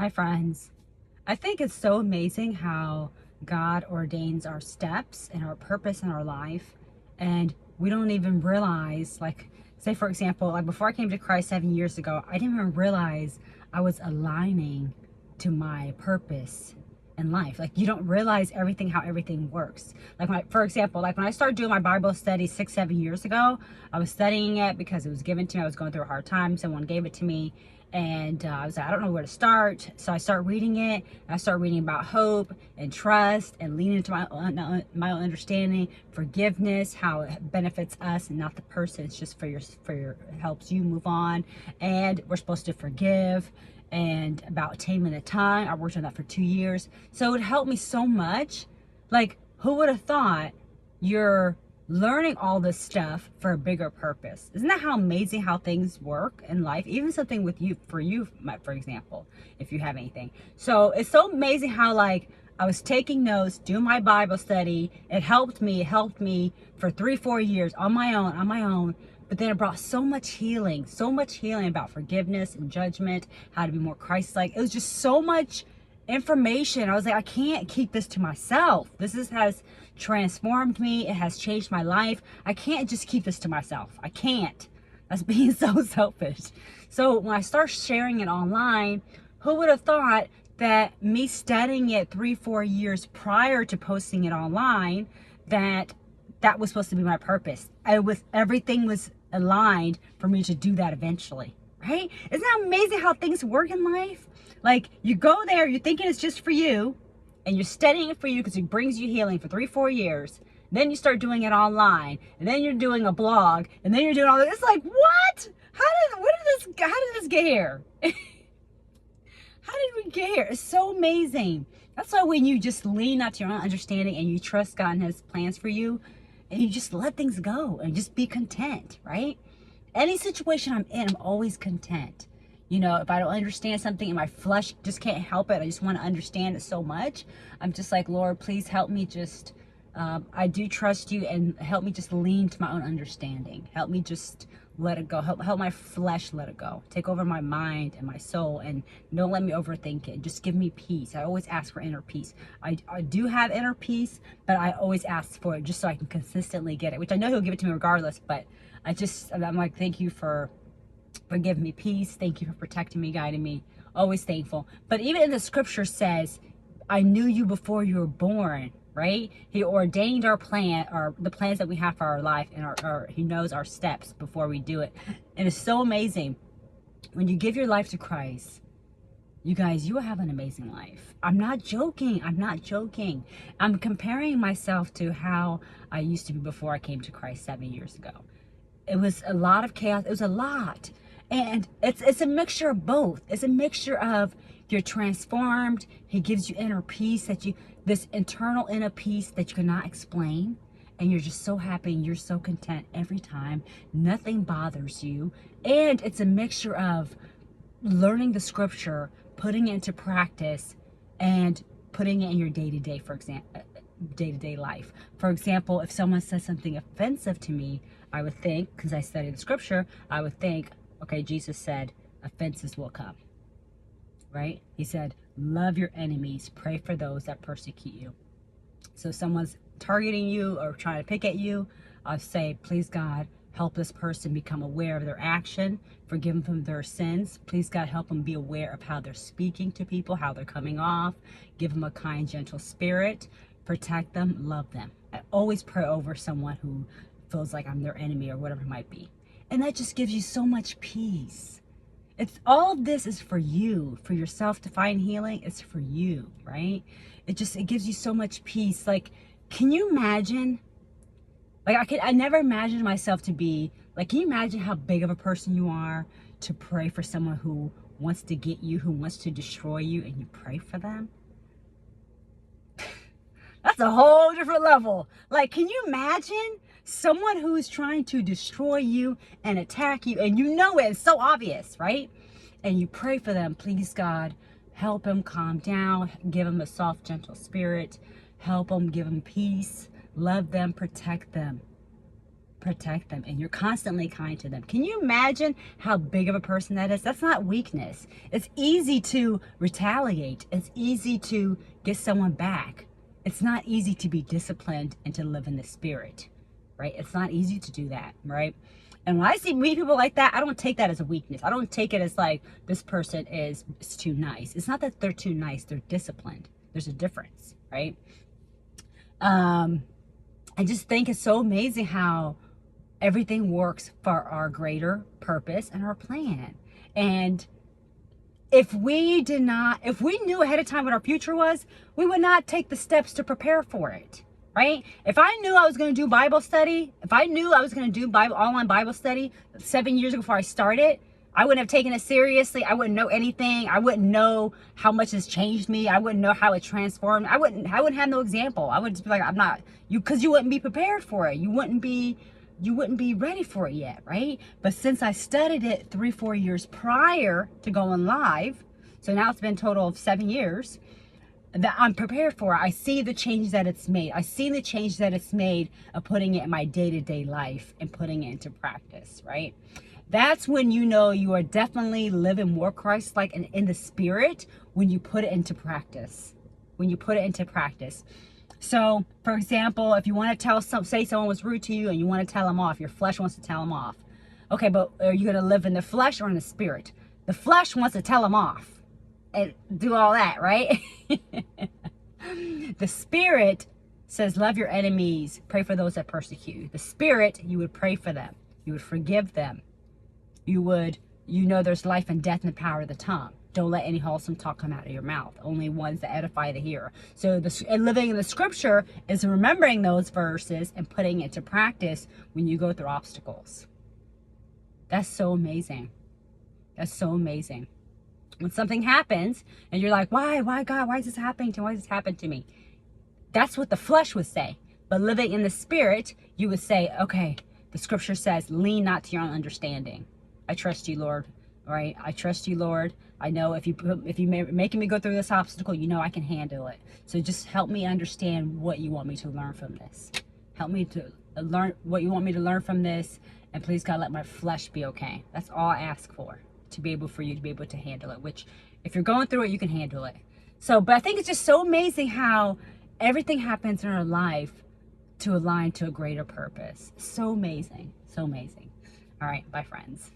Hi, friends. I think it's so amazing how God ordains our steps and our purpose in our life. And we don't even realize, like, say, for example, like before I came to Christ 7 years ago, I didn't even realize I was aligning to my purpose in life. Like, you don't realize how everything works. Like, for example, like when I started doing my Bible study 6, 7 years ago, I was studying it because it was given to me. I was going through a hard time. Someone gave it to me. And I was like, I don't know where to start. So I started reading it. I started reading about hope and trust and leaning into my own understanding, forgiveness, how it benefits us and not the person. It's just it helps you move on. And we're supposed to forgive, and about taming the tongue. I worked on that for 2 years. So it helped me so much. Like, who would have thought you're learning all this stuff for a bigger purpose? Isn't that how amazing how things work in life? Even something with you, for example, if you have anything. So it's so amazing how, like, I was taking notes, doing my Bible study. It helped me for 3, 4 years on my own. But then it brought so much healing about forgiveness and judgment, how to be more Christ-like. It was just so much information. I was like, I can't keep this to myself. Has transformed me. It has changed my life. I can't just keep this to myself. I can't. That's being so selfish. So when I start sharing it online, who would have thought that me studying it 3, 4 years prior to posting it online, that was supposed to be my purpose. Everything was aligned for me to do that eventually, right? Isn't that amazing how things work in life? Like, you go there, you're thinking it's just for you, and you're studying it for you because it brings you healing for 3, 4 years. Then you start doing it online, and then you're doing a blog, and then you're doing all this. It's like, what? How did this get here? How did we get here? It's so amazing. That's why when you just lean out to your own understanding and you trust God and His plans for you, and you just let things go and just be content, right? Any situation I'm in, I'm always content. You know, if I don't understand something and my flesh just can't help it, I just want to understand it so much. I'm just like, Lord, please help me just, I do trust you, and help me just lean to my own understanding. Help me just let it go. Help my flesh let it go. Take over my mind and my soul, and don't let me overthink it. Just give me peace. I always ask for inner peace. I do have inner peace, but I always ask for it just so I can consistently get it, which I know He'll give it to me regardless, but I'm like, thank you for giving me peace. Thank you for protecting me, guiding me. Always thankful. But even in the scripture says, I knew you before you were born, right? He ordained our plan, or the plans that we have for our life, and He knows our steps before we do it. And it's so amazing. When you give your life to Christ, you guys, you will have an amazing life. I'm not joking. I'm comparing myself to how I used to be before I came to Christ 7 years ago. It was a lot of chaos. It was a lot. And it's a mixture of both. It's a mixture of, you're transformed. He gives you inner peace, this internal inner peace that you cannot explain. And you're just so happy and you're so content every time. Nothing bothers you. And it's a mixture of learning the scripture, putting it into practice, and putting it in your day-to-day life. For example, if someone says something offensive to me, I would think, because I studied the scripture, I would think, okay, Jesus said offenses will come, right? He said, love your enemies, pray for those that persecute you. So if someone's targeting you or trying to pick at you, I'll say, please God, help this person become aware of their action, forgive them from their sins. Please God, help them be aware of how they're speaking to people, how they're coming off. Give them a kind, gentle spirit. Protect them, love them. I always pray over someone who feels like I'm their enemy or whatever it might be. And that just gives you so much peace. All of this is for you, for yourself to find healing. It's for you, right? It gives you so much peace. Like, can you imagine? Like, I never imagined myself to be, like, can you imagine how big of a person you are to pray for someone who wants to get you, who wants to destroy you, and you pray for them? That's a whole different level. Like, can you imagine someone who is trying to destroy you and attack you, and you know it, it's so obvious, right? And you pray for them, please God, help them calm down, give them a soft, gentle spirit, help them, give them peace, love them, protect them. protect them, and you're constantly kind to them. Can you imagine how big of a person that is? That's not weakness. It's easy to retaliate. It's easy to get someone back. It's not easy to be disciplined and to live in the spirit, right? It's not easy to do that, right? And when I see weak people like that, I don't take that as a weakness. I don't take it as like, this person is too nice. It's not that they're too nice. They're disciplined. There's a difference, right? I just think it's so amazing how everything works for our greater purpose and our plan. And if we knew ahead of time what our future was, we would not take the steps to prepare for it, right? If I knew I was going to do Bible study, if I knew I was going to do online Bible study 7 years ago before I started, I wouldn't have taken it seriously. I wouldn't know anything. I wouldn't know how much has changed me. I wouldn't know how it transformed. I wouldn't have no example. I would just be like, I'm not, because you wouldn't be prepared for it. You wouldn't be ready for it yet, right? But since I studied it 3-4 years prior to going live, so now it's been a total of 7 years that I'm prepared for. I see the change that it's made. I see the change that it's made of putting it in my day-to-day life and putting it into practice, right? That's when you know you are definitely living more Christ-like and in the spirit, when you put it into practice. When you put it into practice. So, for example, if you want to say someone was rude to you and you want to tell them off, your flesh wants to tell them off. Okay, but are you going to live in the flesh or in the spirit? The flesh wants to tell them off and do all that, right? The spirit says, love your enemies, pray for those that persecute you. The spirit, you would pray for them. You would forgive them. There's life and death in the power of the tongue. Don't let any wholesome talk come out of your mouth. Only ones that edify the hearer. So living in the scripture is remembering those verses and putting it to practice when you go through obstacles. That's so amazing. That's so amazing. When something happens and you're like, why God, why is this happening to me? Why does this happen to me? That's what the flesh would say. But living in the spirit, you would say, okay, the scripture says, lean not to your own understanding. I trust you, Lord. All right. I trust you, Lord. I know if you making me go through this obstacle, I can handle it. So just help me understand what you want me to learn from this. Help me to learn what you want me to learn from this. And please, God, let my flesh be okay. That's all I ask for, for you to be able to handle it, which if you're going through it, you can handle it. So, but I think it's just so amazing how everything happens in our life to align to a greater purpose. So amazing. So amazing. All right. Bye, friends.